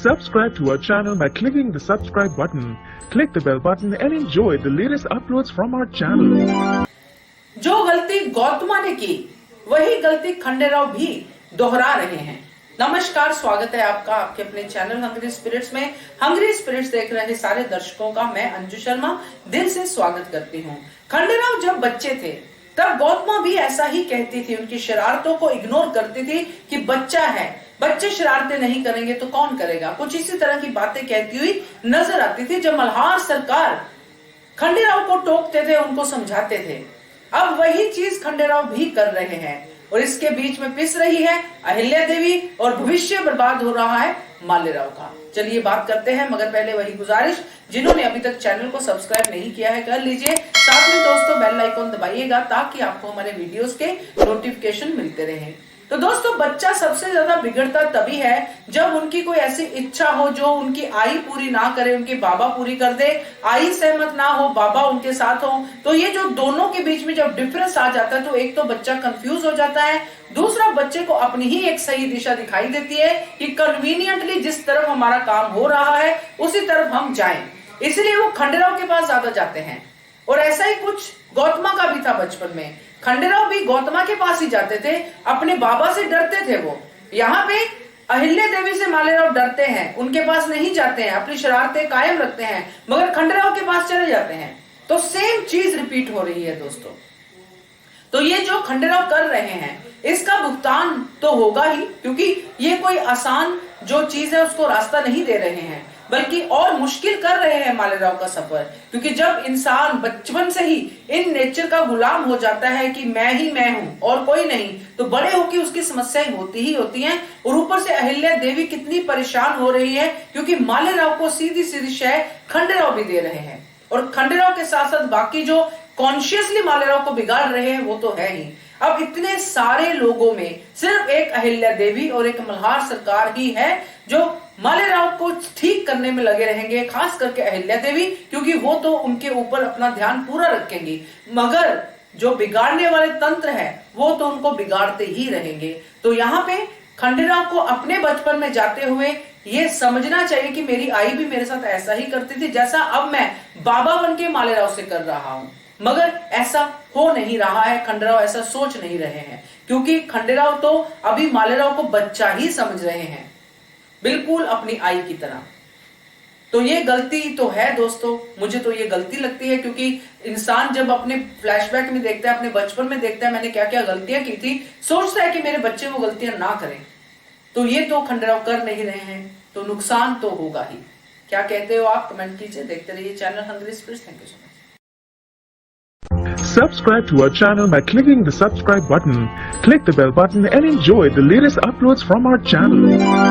Subscribe to our channel by clicking the subscribe button. Click the bell button and enjoy the latest uploads from our channel. जो गलती गौतमा ने की वही गलती खंडेराव भी दोहरा रहे हैं। नमस्कार, स्वागत है आपका आपके अपने चैनल हंग्री स्पिरिट्स में। हंग्री स्पिरिट्स देख रहे सारे दर्शकों का मैं अंजू शर्मा दिल से स्वागत करती हूँ। खंडेराव जब बच्चे थे तब गौतमा भी ऐसा ही कहती थी, उनकी शरारतों को इग्नोर करती थी कि बच्चा है, बच्चे शरारतें नहीं करेंगे तो कौन करेगा। कुछ इसी तरह की बातें कहती हुई नजर आती थी जब मल्हार सरकार खंडेराव को टोकते थे, उनको समझाते थे। अब वही चीज खंडेराव भी कर रहे हैं और इसके बीच में पिस रही है अहिल्या देवी और भविष्य बर्बाद हो रहा है मालेराव का। चलिए बात करते हैं, मगर पहले वही गुजारिश, जिन्होंने अभी तक चैनल को सब्सक्राइब नहीं किया है कर लीजिए। साथ में दोस्तों बेल आइकॉन दबाइएगा ताकि आपको हमारे वीडियोस के नोटिफिकेशन मिलते रहें। तो दोस्तों, बच्चा सबसे ज्यादा बिगड़ता तभी है जब उनकी कोई ऐसी इच्छा हो जो उनकी आई पूरी ना करे, उनके बाबा पूरी कर दे। आई सहमत ना हो, बाबा उनके साथ हो, तो ये जो दोनों के बीच में जब डिफरेंस आ जाता है तो एक तो बच्चा कंफ्यूज हो जाता है, दूसरा बच्चे को अपनी ही एक सही दिशा दिखाई देती है कि कन्वीनियंटली जिस तरफ हमारा काम हो रहा है उसी तरफ हम जाएं। इसलिए वो खंडेराव के पास ज्यादा जाते हैं और ऐसा ही कुछ गौतमा का भी था। बचपन में खंडेराव भी गौतमा के पास ही जाते थे, अपने बाबा से डरते थे। वो यहाँ पे अहिल्या देवी से मालेराव डरते हैं, उनके पास नहीं जाते हैं, अपनी शरारतें कायम रखते हैं, मगर खंडेराव के पास चले जाते हैं। तो सेम चीज रिपीट हो रही है दोस्तों। तो ये जो खंडेराव कर रहे हैं इसका भुगतान तो होगा ही, क्योंकि ये कोई आसान जो चीज है उसको रास्ता नहीं दे रहे हैं, बल्कि और मुश्किल कर रहे हैं मालेराव का सफर। क्योंकि जब इंसान बचपन से ही इन नेचर का गुलाम हो जाता है कि मैं ही मैं हूं और कोई नहीं, तो बड़े होकर उसकी समस्याएं होती ही होती हैं। और ऊपर से अहिल्या देवी कितनी परेशान हो रही है क्योंकि मालेराव को सीधी सीधी शय खंडेराव भी दे रहे हैं, और खंडेराव के साथ साथ बाकी जो कॉन्शियसली मालेराव को बिगाड़ रहे हैं वो तो है ही। अब इतने सारे लोगों में सिर्फ एक अहिल्या देवी और एक मल्हार सरकार ही है जो मालेराव को ठीक करने में लगे रहेंगे, खास करके अहिल्या देवी, क्योंकि वो तो उनके ऊपर अपना ध्यान पूरा रखेंगी। मगर जो बिगाड़ने वाले तंत्र है वो तो उनको बिगाड़ते ही रहेंगे। तो यहाँ पे खंडेराव को अपने बचपन में जाते हुए ये समझना चाहिए कि मेरी आई भी मेरे साथ ऐसा ही करती थी जैसा अब मैं बाबा बन के मालेराव से कर रहा हूं। मगर ऐसा हो नहीं रहा है, खंडेराव ऐसा सोच नहीं रहे हैं, क्योंकि खंडेराव तो अभी मालेराव को बच्चा ही समझ रहे हैं, बिल्कुल अपनी आई की तरह। तो ये गलती तो है दोस्तों, मुझे तो ये गलती लगती है, क्योंकि इंसान जब अपने फ्लैशबैक में देखता है, अपने बचपन में देखता है मैंने क्या क्या गलतियां की थी, सोचता है कि मेरे बच्चे वो गलतियां ना करें। तो ये तो खंडेराव कर नहीं रहे हैं, तो नुकसान तो होगा ही। क्या कहते हो आप? कमेंट कीजिए। देखते रहिए channel hungry spirits. Thank you so much. Subscribe to our channel by clicking the subscribe button. Click the bell button and enjoy the latest uploads from our channel.